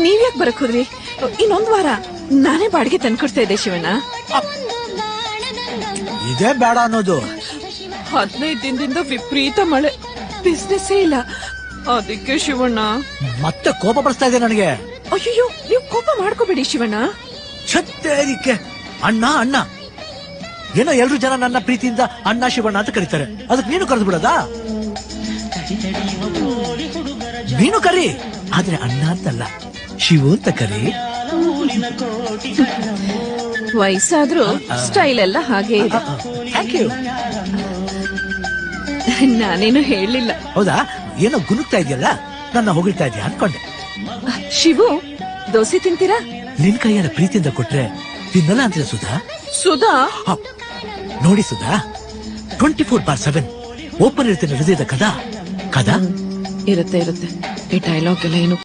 ನೀವ್ಯಾಕ್ ಬರಕ್ ಹೋದ್ರಿ? ಇನ್ನೊಂದ್ ವಾರ ನಾನೇ ಬಾಡಿಗೆ ತಂದ್ಕೊಡ್ತಾ ಇದ್ದೆ ಶಿವಣ್ಣ. ಇದೇ ಬೇಡ ಅನ್ನೋದು. 15 ದಿನದಿಂದ ವಿಪರೀತ ಮಳೆ, ಬಿಸ್ನೆಸ್ ಇಲ್ಲ. ಅದಕ್ಕೆ ಶಿವಣ್ಣ ಮತ್ತೆ ಕೋಪ ಬರ್ಸ್ತಾ ಇದೆ ನನಗೆ. ಅಯ್ಯೋ, ನೀವು ಕೋಪ ಮಾಡ್ಕೋಬೇಡಿ ಶಿವಣ್ಣ. ಛತ್ತೇರಿಕೆ ಅಣ್ಣ ಅಣ್ಣ ಏನೋ ಎಲ್ರು ಜನ ನನ್ನ ಪ್ರೀತಿಯಿಂದ ಅಣ್ಣ ಶಿವಣ್ಣ ಅಂತ ಕರೀತಾರೆ. ಅದಕ್ಕೆ ನೀನು ಕರೆದು ಬಿಡೋದಾ? ನೀನು ಕರಿ, ಆದ್ರೆ ಅಣ್ಣ ಅಂತಲ್ಲ, ಶಿವು ಅಂತ ಕರಿ. ವಯಸ್ಸಾದ್ರೂ ಸ್ಟೈಲ್ ಎಲ್ಲ ಹಾಗೆ ಇದೆ. Thank you. ನಾನೇನು ಹೇಳಿಲ್ಲ. ಹೌದಾ? ಏನೋ ಗುನುಗ್ತಾ ಇದೆಯಲ್ಲ, ನನ್ನ ಹೊಗಳ್ತಾ ಇದೆಯಾ ಅನ್ಕೊಂಡೆ. ಶಿವು, ದೋಸೆ ತಿಂತೀರಾ? ನಿನ್ ಕೈಯಾರ ಪ್ರೀತಿಯಿಂದ ಕೊಟ್ರೆ ತಿನ್ನಲ್ಲ ಅಂತೀರ ಸುಧಾ? ಸುಧಾ ನೋಡಿ ಸುಧಾ, 24/7 ಓಪನ್ ಇರ್ತೇನೆ ಹೃದಯದ ಕದಾ. ಇರುತ್ತೆ. ಈ ಡೈಲಾಗ್ ಎಲ್ಲ ಏನು